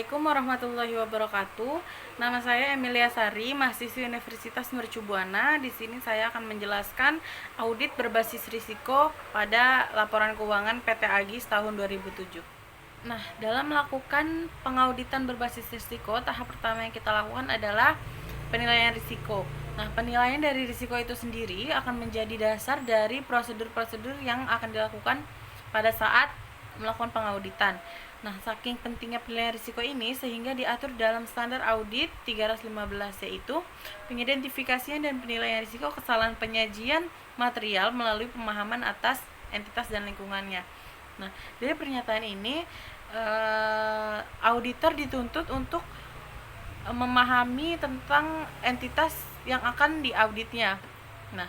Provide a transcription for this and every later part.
Assalamualaikum warahmatullahi wabarakatuh. Nama saya Emilia Sari, mahasiswi Universitas Mercu Buana. Di sini saya akan menjelaskan audit berbasis risiko pada laporan keuangan PT Agis tahun 2007. Nah, dalam melakukan pengauditan berbasis risiko, tahap pertama yang kita lakukan adalah penilaian risiko. Nah, penilaian dari risiko itu sendiri akan menjadi dasar dari prosedur-prosedur yang akan dilakukan pada saat melakukan pengauditan. Nah, saking pentingnya penilaian risiko ini sehingga diatur dalam standar audit 315, yaitu pengidentifikasian dan penilaian risiko kesalahan penyajian material melalui pemahaman atas entitas dan lingkungannya. Nah, dari pernyataan ini auditor dituntut untuk memahami tentang entitas yang akan diauditnya. Nah,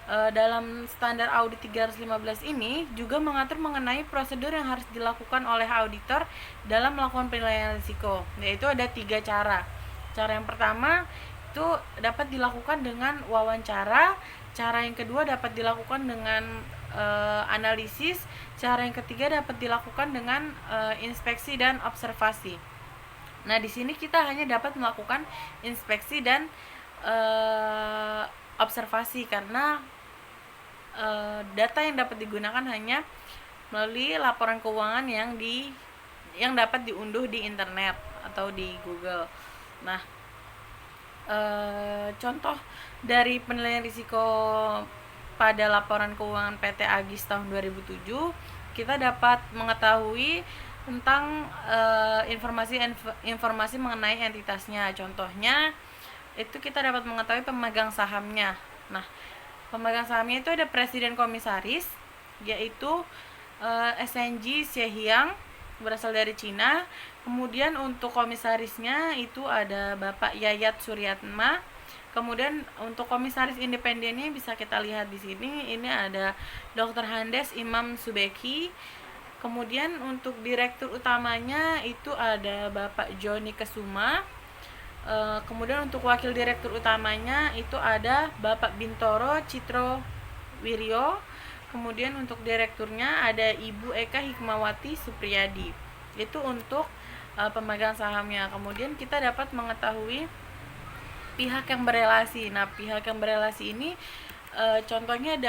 dalam standar audit 315 ini juga mengatur mengenai prosedur yang harus dilakukan oleh auditor dalam melakukan penilaian risiko, yaitu ada 3 cara. Cara yang pertama itu dapat dilakukan dengan wawancara, cara yang kedua dapat dilakukan dengan analisis, cara yang ketiga dapat dilakukan dengan inspeksi dan observasi. Nah, di sini kita hanya dapat melakukan inspeksi dan observasi karena data yang dapat digunakan hanya melalui laporan keuangan yang dapat diunduh di internet atau di Google. Nah, contoh dari penilaian risiko pada laporan keuangan PT Agis tahun 2007, kita dapat mengetahui tentang informasi mengenai entitasnya. Contohnya itu kita dapat mengetahui pemegang sahamnya. Nah, pemegang sahamnya itu ada presiden komisaris, yaitu SNG Xiehiang, berasal dari Cina. Kemudian untuk komisarisnya itu ada Bapak Yayat Suryatma. Kemudian untuk komisaris independennya bisa kita lihat di sini, ini ada Dr. Handes Imam Subeki. Kemudian untuk direktur utamanya itu ada Bapak Joni Kesuma. Kemudian untuk wakil direktur utamanya itu ada Bapak Bintoro Citro Wiryo. Kemudian untuk direkturnya ada Ibu Eka Hikmawati Supriyadi. Itu untuk pemegang sahamnya. Kemudian kita dapat mengetahui pihak yang berelasi. Nah, pihak yang berelasi ini contohnya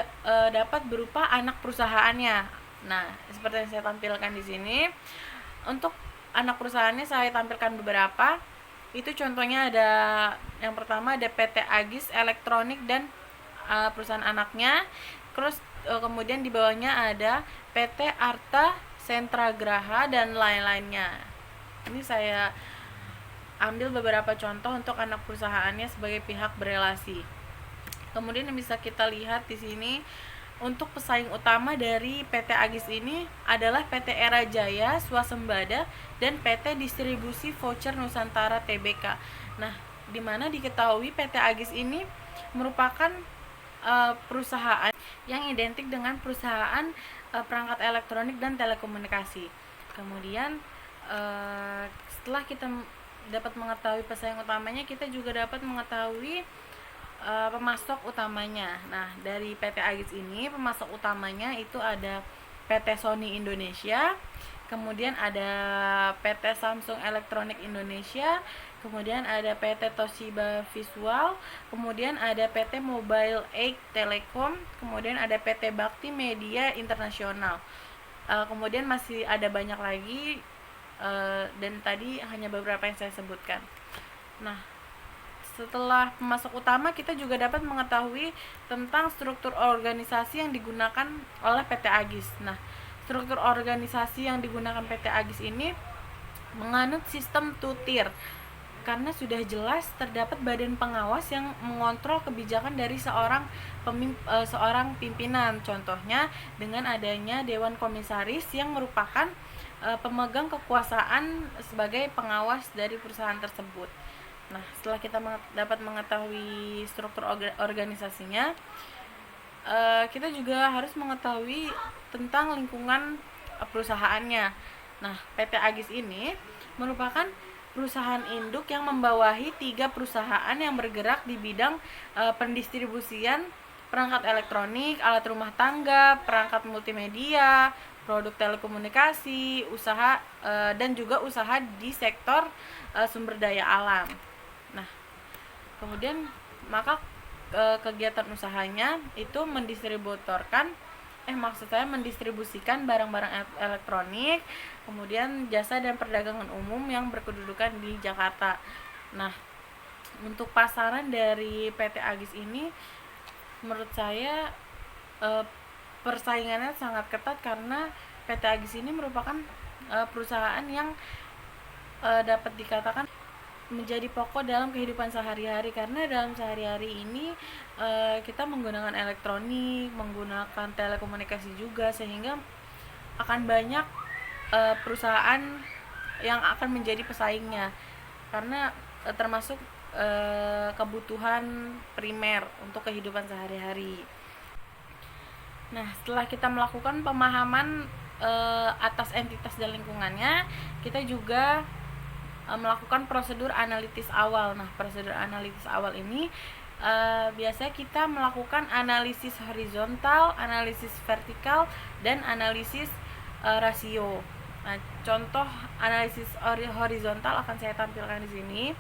dapat berupa anak perusahaannya. Nah, seperti yang saya tampilkan di sini. Untuk anak perusahaannya saya tampilkan beberapa. Itu contohnya ada yang pertama ada PT Agis Elektronik dan perusahaan anaknya. Terus kemudian di bawahnya ada PT Arta Sentragraha dan lain-lainnya. Ini saya ambil beberapa contoh untuk anak perusahaannya sebagai pihak berelasi. Kemudian yang bisa kita lihat di sini, untuk pesaing utama dari PT Agis ini adalah PT Era Jaya Swasembada dan PT Distribusi Voucher Nusantara Tbk. Nah, di mana diketahui PT Agis ini merupakan perusahaan yang identik dengan perusahaan perangkat elektronik dan telekomunikasi. Kemudian setelah kita dapat mengetahui pesaing utamanya, kita juga dapat mengetahui pemasok utamanya. Nah, dari PT Agis ini pemasok utamanya itu ada PT Sony Indonesia, kemudian ada PT Samsung Electronic Indonesia, kemudian ada PT Toshiba Visual, kemudian ada PT Mobile Eight Telecom, kemudian ada PT Bakti Media Internasional. Kemudian masih ada banyak lagi, dan tadi hanya beberapa yang saya sebutkan. Nah, setelah pemasok utama, kita juga dapat mengetahui tentang struktur organisasi yang digunakan oleh PT Agis. Nah, struktur organisasi yang digunakan PT Agis ini menganut sistem 2-tier karena sudah jelas terdapat badan pengawas yang mengontrol kebijakan dari seorang pimpinan. Contohnya dengan adanya Dewan Komisaris yang merupakan pemegang kekuasaan sebagai pengawas dari perusahaan tersebut. Nah, setelah kita dapat mengetahui struktur organisasinya, kita juga harus mengetahui tentang lingkungan perusahaannya. Nah, PT Agis ini merupakan perusahaan induk yang membawahi 3 perusahaan yang bergerak di bidang pendistribusian perangkat elektronik, alat rumah tangga, perangkat multimedia, produk telekomunikasi, usaha dan juga usaha di sektor sumber daya alam. Nah, kemudian maka kegiatan usahanya itu mendistribusikan barang-barang elektronik, kemudian jasa dan perdagangan umum yang berkedudukan di Jakarta. Nah, untuk pasaran dari PT Agis ini menurut saya persaingannya sangat ketat karena PT Agis ini merupakan perusahaan yang dapat dikatakan menjadi pokok dalam kehidupan sehari-hari, karena dalam sehari-hari ini kita menggunakan elektronik, menggunakan telekomunikasi juga, sehingga akan banyak perusahaan yang akan menjadi pesaingnya karena termasuk kebutuhan primer untuk kehidupan sehari-hari. Nah, setelah kita melakukan pemahaman atas entitas dan lingkungannya, kita juga melakukan prosedur analitis awal. Nah, prosedur analitis awal ini biasanya kita melakukan analisis horizontal, analisis vertikal, dan analisis rasio. Nah, contoh analisis horizontal akan saya tampilkan di sini.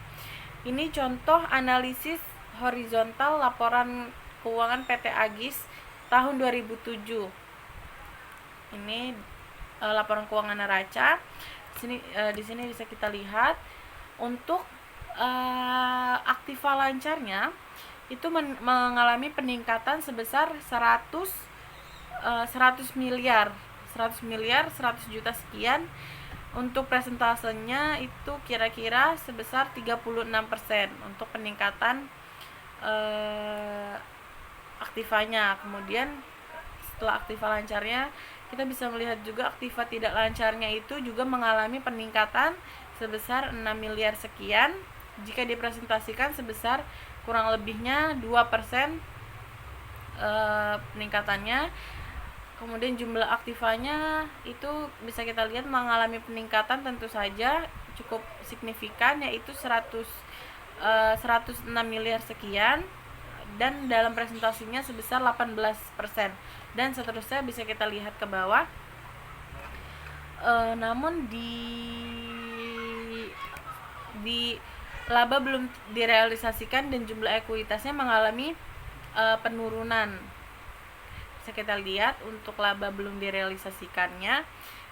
Ini contoh analisis horizontal laporan keuangan PT Agis tahun 2007. Ini laporan keuangan neraca. Di sini bisa kita lihat untuk aktiva lancarnya itu mengalami peningkatan sebesar 100 miliar 100 juta sekian. Untuk presentasenya itu kira-kira sebesar 36% untuk peningkatan aktivanya. Kemudian setelah aktiva lancarnya, kita bisa melihat juga aktiva tidak lancarnya itu juga mengalami peningkatan sebesar 6 miliar sekian jika dipresentasikan sebesar kurang lebihnya 2% peningkatannya. Kemudian jumlah aktivanya itu bisa kita lihat mengalami peningkatan tentu saja cukup signifikan, yaitu 106 miliar sekian, dan dalam presentasinya sebesar 18%, dan seterusnya bisa kita lihat ke bawah. Namun di laba belum direalisasikan dan jumlah ekuitasnya mengalami penurunan. Bisa kita lihat untuk laba belum direalisasikannya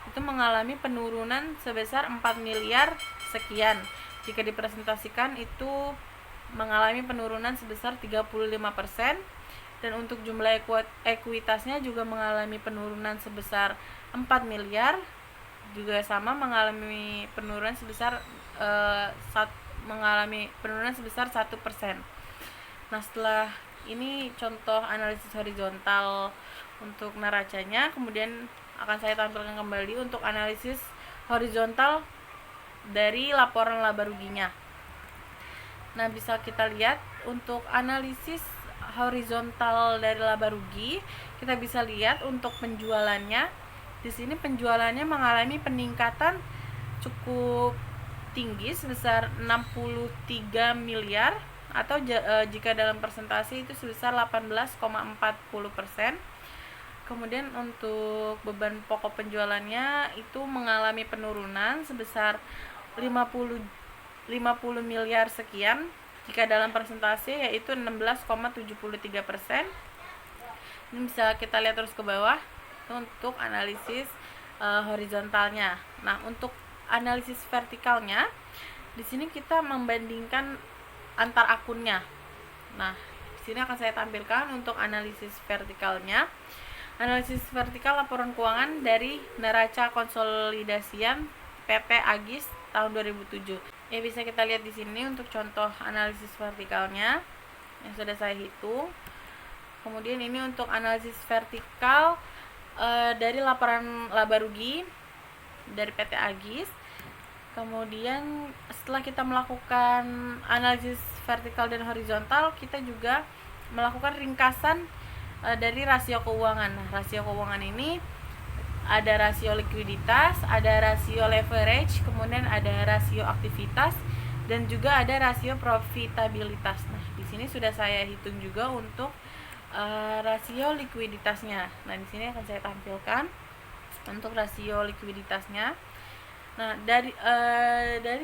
itu mengalami penurunan sebesar 4 miliar sekian. Jika dipresentasikan itu mengalami penurunan sebesar 35%, dan untuk jumlah ekuitasnya juga mengalami penurunan sebesar 4 miliar, juga sama mengalami penurunan sebesar 1%. Nah, setelah ini contoh analisis horizontal untuk neracanya, kemudian akan saya tampilkan kembali untuk analisis horizontal dari laporan laba ruginya. Nah, bisa kita lihat untuk analisis horizontal dari laba rugi, kita bisa lihat untuk penjualannya. Di sini penjualannya mengalami peningkatan cukup tinggi sebesar 63 miliar, atau jika dalam persentase itu sebesar 18,40%. Kemudian untuk beban pokok penjualannya itu mengalami penurunan sebesar 50 miliar sekian, jika dalam persentase yaitu 16,73%. Ini bisa kita lihat terus ke bawah untuk analisis horizontalnya. Nah, untuk analisis vertikalnya, di sini kita membandingkan antar akunnya. Nah, di sini akan saya tampilkan untuk analisis vertikalnya. Analisis vertikal laporan keuangan dari neraca konsolidasian PT Agis tahun 2007. Ya, bisa kita lihat di sini untuk contoh analisis vertikalnya yang sudah saya hitung. Kemudian ini untuk analisis vertikal dari laporan laba rugi dari PT Agis. Kemudian setelah kita melakukan analisis vertikal dan horizontal, kita juga melakukan ringkasan dari rasio keuangan. Nah, rasio keuangan ini ada rasio likuiditas, ada rasio leverage, kemudian ada rasio aktivitas, dan juga ada rasio profitabilitas. Nah, di sini sudah saya hitung juga untuk rasio likuiditasnya. Nah, di sini akan saya tampilkan. untuk rasio likuiditasnya. Nah, dari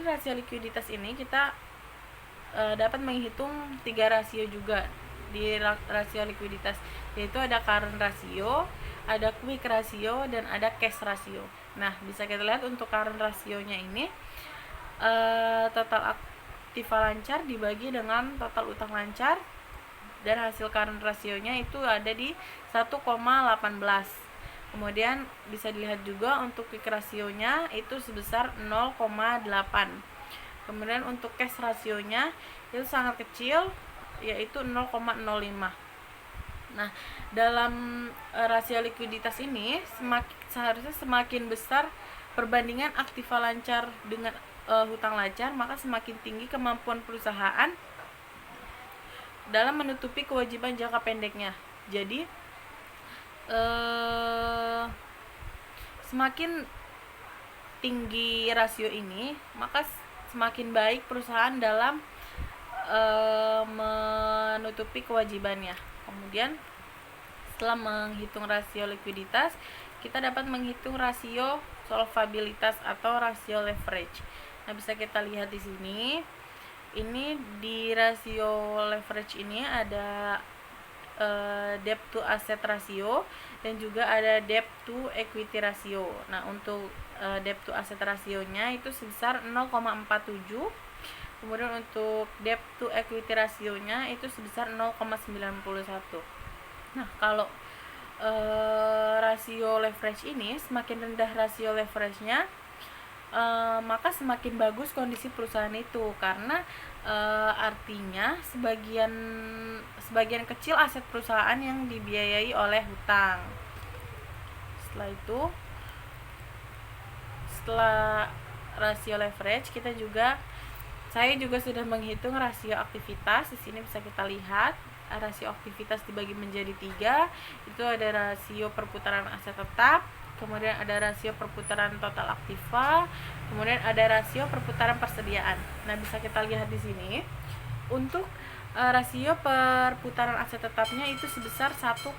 rasio likuiditas ini kita dapat menghitung 3 rasio juga di rasio likuiditas, yaitu ada current ratio, ada quick ratio, dan ada cash ratio. Nah, bisa kita lihat untuk current rasionya ini total aktiva lancar dibagi dengan total utang lancar, dan hasil current rasionya itu ada di 1,18. Kemudian bisa dilihat juga untuk quick rasionya itu sebesar 0,8. Kemudian untuk cash rasionya itu sangat kecil, yaitu 0,05. Nah, dalam rasio likuiditas ini seharusnya semakin besar perbandingan aktiva lancar dengan hutang lancar, maka semakin tinggi kemampuan perusahaan dalam menutupi kewajiban jangka pendeknya. Jadi semakin tinggi rasio ini, maka semakin baik perusahaan dalam menutupi kewajibannya. Kemudian setelah menghitung rasio likuiditas, kita dapat menghitung rasio solvabilitas atau rasio leverage. Nah, bisa kita lihat di sini. Ini di rasio leverage ini ada debt to asset ratio dan juga ada debt to equity ratio. Nah, untuk debt to asset rasionya itu sebesar 0,47. Kemudian untuk debt to equity rasionya itu sebesar 0,91. Nah, kalau rasio leverage ini, semakin rendah rasio leverage-nya, maka semakin bagus kondisi perusahaan itu, karena artinya sebagian kecil aset perusahaan yang dibiayai oleh hutang. Setelah rasio leverage, saya juga sudah menghitung rasio aktivitas. Di sini bisa kita lihat rasio aktivitas dibagi menjadi 3. Itu ada rasio perputaran aset tetap, kemudian ada rasio perputaran total aktiva, kemudian ada rasio perputaran persediaan. Nah, bisa kita lihat di sini untuk rasio perputaran aset tetapnya itu sebesar 1,26.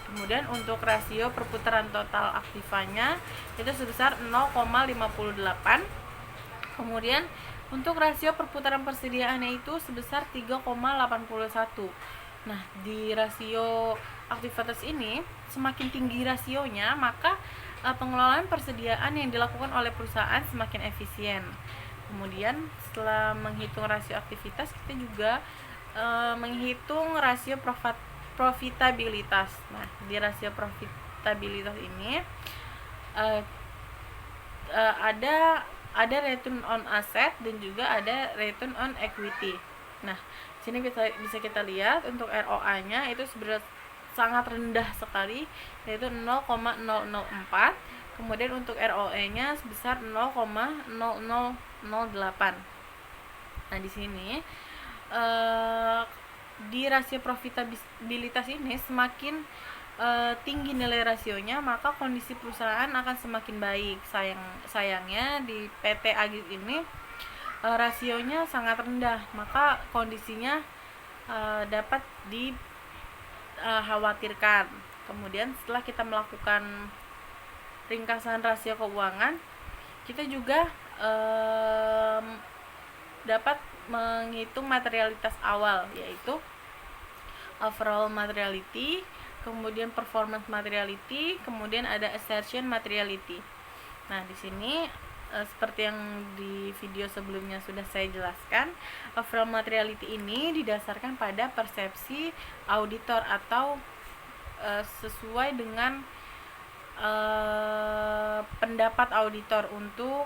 Kemudian untuk rasio perputaran total aktivanya itu sebesar 0,58. Kemudian untuk rasio perputaran persediaannya itu sebesar 3,81. Nah, di rasio aktivitas ini semakin tinggi rasionya, maka pengelolaan persediaan yang dilakukan oleh perusahaan semakin efisien. Kemudian setelah menghitung rasio aktivitas, kita juga menghitung rasio profitabilitas. Nah, di rasio profitabilitas ini ada return on asset dan juga ada return on equity. Nah, sini bisa kita lihat untuk ROA-nya itu sebenarnya sangat rendah sekali, yaitu 0,004. Kemudian untuk ROE-nya sebesar 0,0008. Nah, di sini di rasio profitabilitas ini semakin tinggi nilai rasionya, maka kondisi perusahaan akan semakin baik. Sayangnya di PT Agis ini rasionya sangat rendah, maka kondisinya dapat dikhawatirkan. Kemudian setelah kita melakukan ringkasan rasio keuangan, kita juga dapat menghitung materialitas awal, yaitu overall materiality, kemudian performance materiality, kemudian ada assertion materiality. Nah, di sini seperti yang di video sebelumnya sudah saya jelaskan, overall materiality ini didasarkan pada persepsi auditor atau sesuai dengan pendapat auditor untuk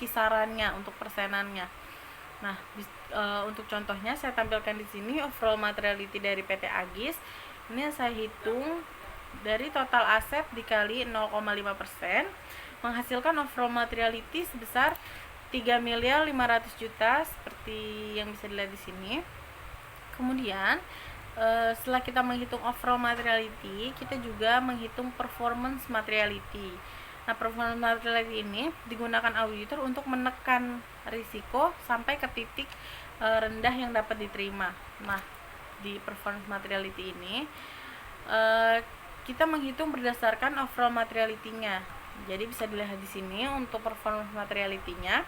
kisarannya, untuk persenannya. Nah, untuk contohnya saya tampilkan di sini overall materiality dari PT Agis. Ini saya hitung dari total aset dikali 0,5%, menghasilkan overall materiality sebesar 3.500.000.000 seperti yang bisa dilihat di sini. Kemudian setelah kita menghitung overall materiality, kita juga menghitung performance materiality. Nah, performance materiality ini digunakan auditor untuk menekan risiko sampai ke titik rendah yang dapat diterima. Nah, di performance materiality ini kita menghitung berdasarkan overall materiality-nya. Jadi bisa dilihat di sini untuk performance materiality-nya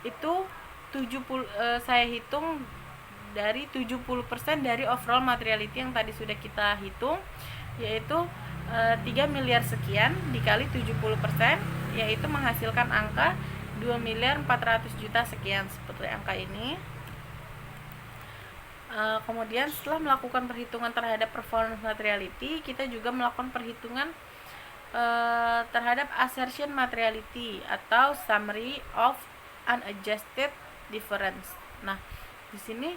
itu 70, saya hitung dari 70% dari overall materiality yang tadi sudah kita hitung, yaitu 3 miliar sekian dikali 70%, yaitu menghasilkan angka 2.400.000.000 sekian, seperti angka ini. Kemudian setelah melakukan perhitungan terhadap performance materiality, kita juga melakukan perhitungan terhadap assertion materiality atau summary of unadjusted difference. Nah, di sini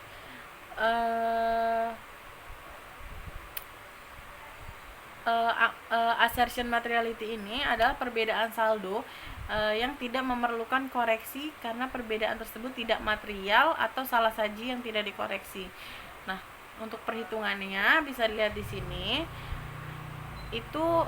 assertion materiality ini adalah perbedaan saldo yang tidak memerlukan koreksi karena perbedaan tersebut tidak material atau salah saji yang tidak dikoreksi. Nah, untuk perhitungannya bisa dilihat di sini. Itu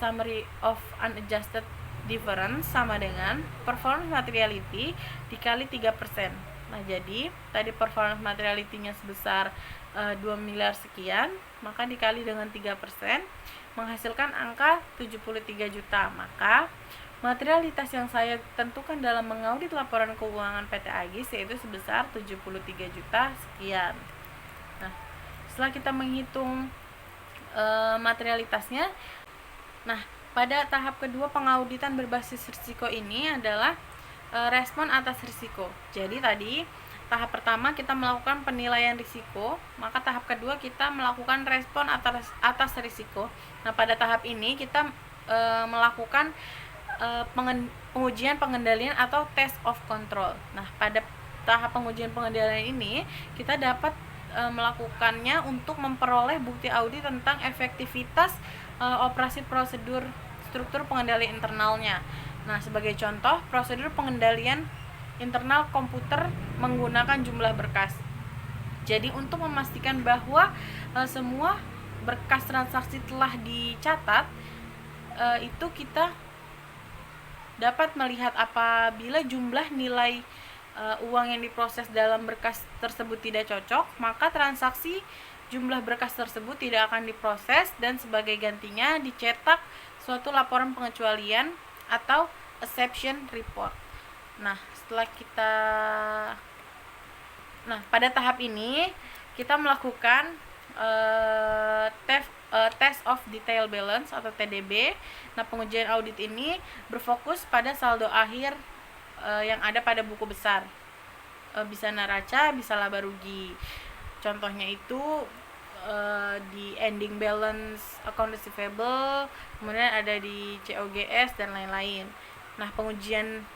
summary of unadjusted difference sama dengan performance materiality dikali 3%. Nah, jadi tadi performance materiality-nya sebesar 2 miliar sekian, maka dikali dengan 3% menghasilkan angka 73 juta. Maka materialitas yang saya tentukan dalam mengaudit laporan keuangan PT Agis yaitu sebesar 73 juta sekian. Nah, setelah kita menghitung materialitasnya, nah pada tahap kedua pengauditan berbasis risiko ini adalah respon atas risiko. Jadi tadi tahap pertama kita melakukan penilaian risiko, maka tahap kedua kita melakukan respon atas risiko. Nah, pada tahap ini kita melakukan pengujian pengendalian atau test of control. Nah, pada tahap pengujian pengendalian ini kita dapat melakukannya untuk memperoleh bukti audit tentang efektivitas operasi prosedur struktur pengendalian internalnya. Nah, sebagai contoh, prosedur pengendalian internal komputer menggunakan jumlah berkas. Jadi untuk memastikan bahwa semua berkas transaksi telah dicatat, itu kita dapat melihat apabila jumlah nilai uang yang diproses dalam berkas tersebut tidak cocok, maka transaksi jumlah berkas tersebut tidak akan diproses dan sebagai gantinya dicetak suatu laporan pengecualian atau exception report. Nah, pada tahap ini kita melakukan test of detail balance atau TDB. Nah, pengujian audit ini berfokus pada saldo akhir yang ada pada buku besar, bisa neraca, bisa laba rugi. Contohnya itu di ending balance account receivable, kemudian ada di COGS dan lain-lain. Nah, pengujian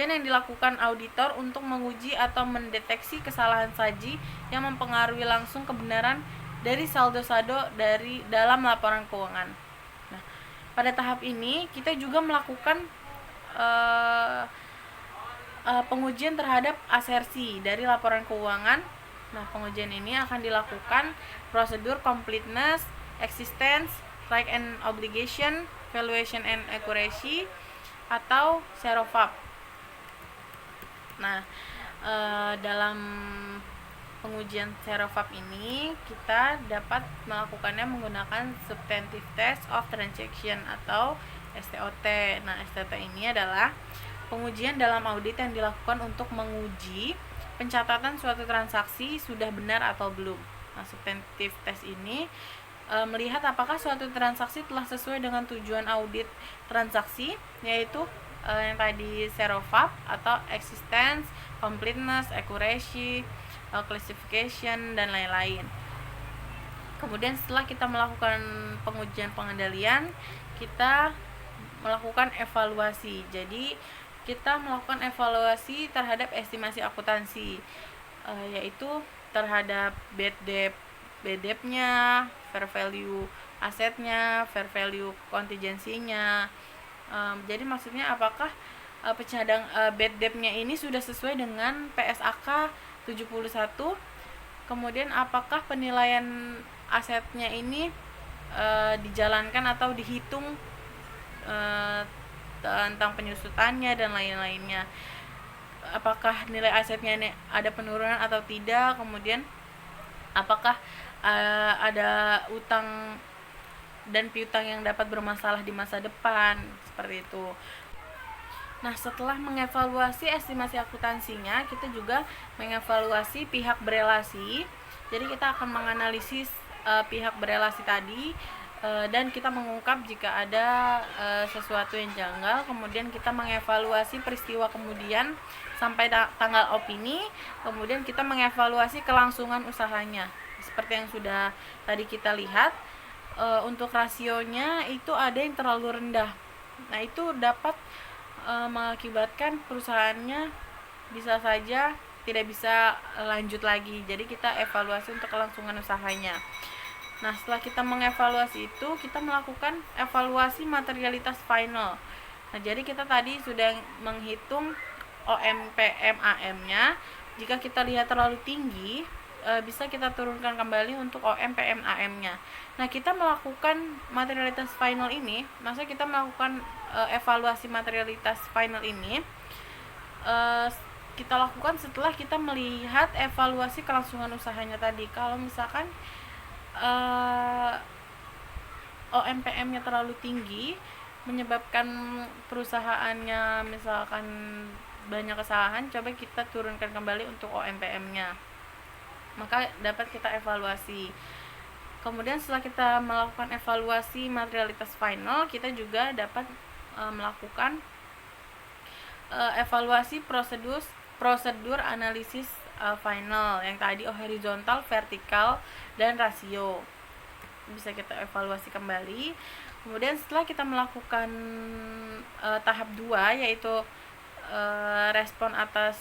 yang dilakukan auditor untuk menguji atau mendeteksi kesalahan saji yang mempengaruhi langsung kebenaran dari saldo-saldo dalam laporan keuangan. Nah, pada tahap ini kita juga melakukan pengujian terhadap asersi dari laporan keuangan. Nah, pengujian ini akan dilakukan prosedur completeness, existence, right and obligation, valuation and accuracy, atau serofap. Nah, dalam pengujian serofap ini kita dapat melakukannya menggunakan substantive test of transaction atau STOT. Nah, STOT ini adalah pengujian dalam audit yang dilakukan untuk menguji pencatatan suatu transaksi sudah benar atau belum. Nah, substantive test ini melihat apakah suatu transaksi telah sesuai dengan tujuan audit transaksi, yaitu yang tadi serofap atau existence, completeness, accuracy, classification, dan lain-lain. Kemudian setelah kita melakukan pengujian pengendalian, kita melakukan evaluasi. Jadi kita melakukan evaluasi terhadap estimasi akuntansi, yaitu terhadap bad debt-nya, fair value asetnya, fair value kontingensinya. Jadi maksudnya apakah bad debt-nya ini sudah sesuai dengan PSAK 71, kemudian apakah penilaian asetnya ini dijalankan atau dihitung tentang penyusutannya dan lain-lainnya, apakah nilai asetnya ini ada penurunan atau tidak, kemudian apakah ada utang dan piutang yang dapat bermasalah di masa depan, seperti itu. Nah, setelah mengevaluasi estimasi akuntansinya, kita juga mengevaluasi pihak berelasi. Jadi kita akan menganalisis pihak berelasi tadi, dan kita mengungkap jika ada sesuatu yang janggal. Kemudian kita mengevaluasi peristiwa kemudian sampai tanggal opini. Kemudian kita mengevaluasi kelangsungan usahanya. Seperti yang sudah tadi kita lihat, untuk rasionya itu ada yang terlalu rendah. Nah, itu dapat mengakibatkan perusahaannya bisa saja tidak bisa lanjut lagi. Jadi kita evaluasi untuk kelangsungan usahanya. Nah, setelah kita mengevaluasi itu, kita melakukan evaluasi materialitas final. Nah, jadi kita tadi sudah menghitung OMPMAM-nya. Jika kita lihat terlalu tinggi, bisa kita turunkan kembali untuk OMPMAM-nya. Nah, kita melakukan materialitas final ini, maksudnya kita melakukan evaluasi materialitas final ini, kita lakukan setelah kita melihat evaluasi kelangsungan usahanya tadi. Kalau misalkan OMPM-nya terlalu tinggi, menyebabkan perusahaannya misalkan banyak kesalahan, coba kita turunkan kembali untuk OMPM-nya, maka dapat kita evaluasi. Kemudian setelah kita melakukan evaluasi materialitas final, kita juga dapat melakukan evaluasi prosedur analisis final yang tadi horizontal, vertikal, dan rasio. Bisa kita evaluasi kembali. Kemudian setelah kita melakukan tahap 2, yaitu respon atas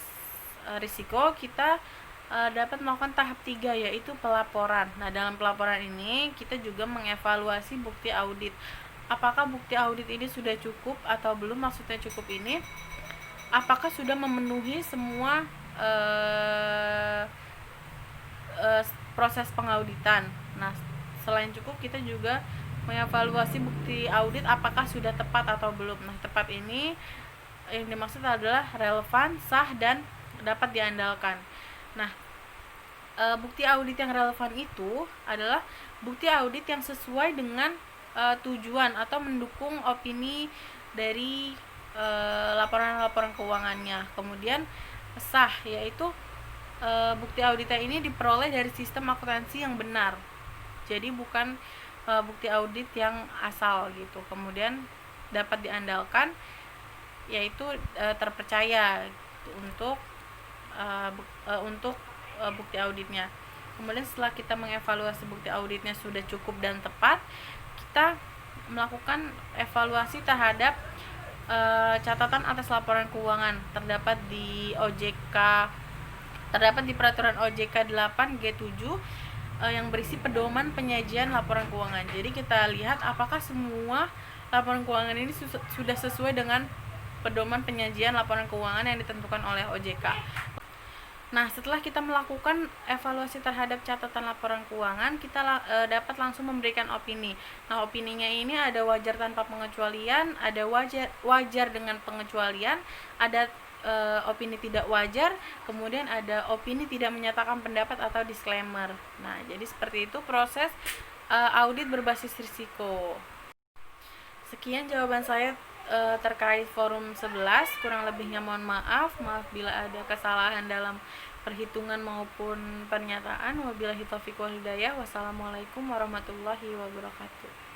risiko, kita dapat melakukan tahap 3, yaitu pelaporan. Nah, dalam pelaporan ini kita juga mengevaluasi bukti audit. Apakah bukti audit ini sudah cukup atau belum? Maksudnya cukup ini, apakah sudah memenuhi semua proses pengauditan. Nah, selain cukup, kita juga mengevaluasi bukti audit apakah sudah tepat atau belum. Nah, tepat ini yang dimaksud adalah relevan, sah, dan dapat diandalkan. Nah, bukti audit yang relevan itu adalah bukti audit yang sesuai dengan tujuan atau mendukung opini dari laporan-laporan keuangannya. Kemudian sah, yaitu bukti auditnya ini diperoleh dari sistem akuntansi yang benar. Jadi bukan bukti audit yang asal gitu. Kemudian dapat diandalkan, yaitu terpercaya untuk bukti auditnya. Kemudian setelah kita mengevaluasi bukti auditnya sudah cukup dan tepat, kita melakukan evaluasi terhadap catatan atas laporan keuangan terdapat di peraturan OJK 8G7 yang berisi pedoman penyajian laporan keuangan. Jadi kita lihat apakah semua laporan keuangan ini sudah sesuai dengan pedoman penyajian laporan keuangan yang ditentukan oleh OJK. Nah, setelah kita melakukan evaluasi terhadap catatan laporan keuangan, kita dapat langsung memberikan opini. Nah, opininya ini ada wajar tanpa pengecualian, ada wajar dengan pengecualian, ada opini tidak wajar, kemudian ada opini tidak menyatakan pendapat atau disclaimer. Nah, jadi seperti itu proses audit berbasis risiko. Sekian jawaban saya terkait forum 11, kurang lebihnya mohon maaf bila ada kesalahan dalam perhitungan maupun pernyataan. Wabillahi taufiq wal hidayah. Wassalamualaikum warahmatullahi wabarakatuh.